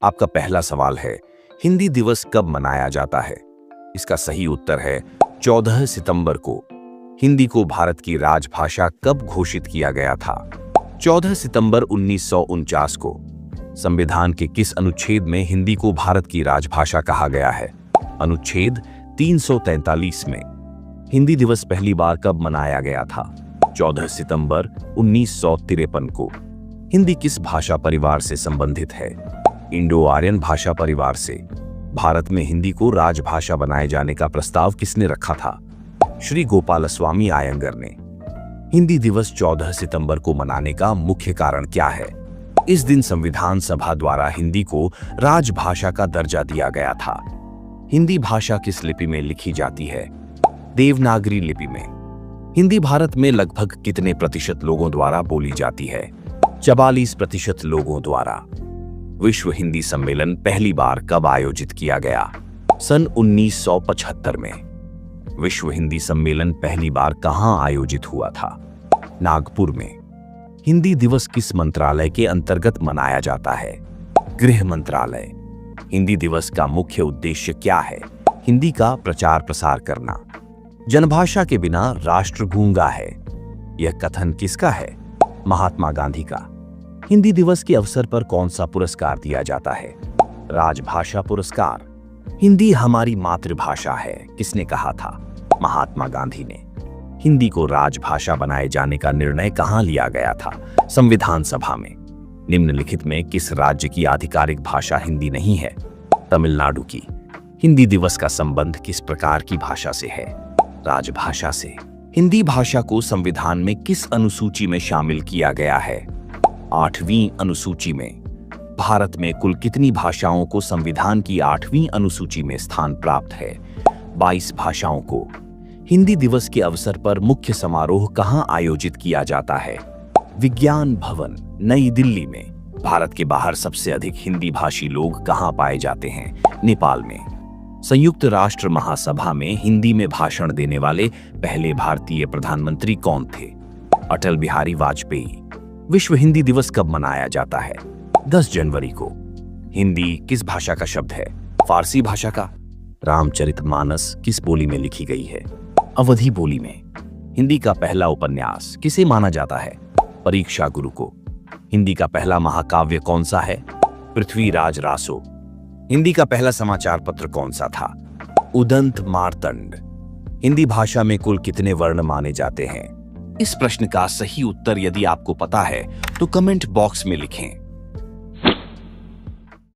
आपका पहला सवाल है, हिंदी दिवस कब मनाया जाता है? इसका सही उत्तर है 14 सितंबर को। हिंदी को भारत की राजभाषा कब घोषित किया गया था? 14 सितंबर 1949 को। संविधान के किस अनुच्छेद में हिंदी को भारत की राजभाषा कहा गया है? अनुच्छेद 343 में। हिंदी दिवस पहली बार कब मनाया गया था? 14 सितंबर 1953 को। हिंदी किस भाषा परिवार से संबंधित है? इंडो आर्यन भाषा परिवार से। भारत में हिंदी को राजभाषा बनाए जाने का प्रस्ताव किसने रखा था? श्री गोपालस्वामी आयंगर ने। हिंदी दिवस 14 सितंबर को मनाने का मुख्य कारण क्या है? इस दिन संविधान सभा द्वारा हिंदी को राजभाषा का दर्जा दिया गया था। हिंदी भाषा किस लिपि में लिखी जाती है? देवनागरी लिपि में। हिंदी भारत में लगभग कितने प्रतिशत लोगों द्वारा बोली जाती है? 44% लोगों द्वारा। विश्व हिंदी सम्मेलन पहली बार कब आयोजित किया गया? सन 1975 में। विश्व हिंदी सम्मेलन पहली बार कहां आयोजित हुआ था? नागपुर में। हिंदी दिवस किस मंत्रालय के अंतर्गत मनाया जाता है? गृह मंत्रालय। हिंदी दिवस का मुख्य उद्देश्य क्या है? हिंदी का प्रचार प्रसार करना। जनभाषा के बिना राष्ट्र गूंगा है। यह कथन किसका है? महात्मा गांधी का। हिंदी दिवस के अवसर पर कौन सा पुरस्कार दिया जाता है? राजभाषा पुरस्कार। हिंदी हमारी मातृभाषा है, किसने कहा था? महात्मा गांधी ने। हिंदी को राजभाषा बनाए जाने का निर्णय कहां लिया गया था? संविधान सभा में। निम्नलिखित में किस राज्य की आधिकारिक भाषा हिंदी नहीं है? तमिलनाडु की। हिंदी दिवस का संबंध किस प्रकार की भाषा से है? राजभाषा से। हिंदी भाषा को संविधान में किस अनुसूची में शामिल किया गया है? 8वीं अनुसूची में। भारत में कुल कितनी भाषाओं को संविधान की 8वीं अनुसूची में स्थान प्राप्त है? 22 भाषाओं को। हिंदी दिवस के अवसर पर मुख्य समारोह कहां आयोजित किया जाता है? विज्ञान भवन, नई दिल्ली में। भारत के बाहर सबसे अधिक हिंदी भाषी लोग कहां पाए जाते हैं? नेपाल में। संयुक्त राष्ट्र महासभा में हिंदी में भाषण देने वाले पहले भारतीय प्रधानमंत्री कौन थे? अटल बिहारी वाजपेयी। विश्व हिंदी दिवस कब मनाया जाता है? 10 जनवरी को। हिंदी किस भाषा का शब्द है? फारसी भाषा का। रामचरितमानस किस बोली में लिखी गई है? अवधी बोली में। हिंदी का पहला उपन्यास किसे माना जाता है? परीक्षा गुरु को। हिंदी का पहला महाकाव्य कौन सा है? पृथ्वीराज रासो। हिंदी का पहला समाचार पत्र कौन सा था? उदंत मार्तंड। हिंदी भाषा में कुल कितने वर्ण माने जाते हैं? इस प्रश्न का सही उत्तर यदि आपको पता है तो कमेंट बॉक्स में लिखें।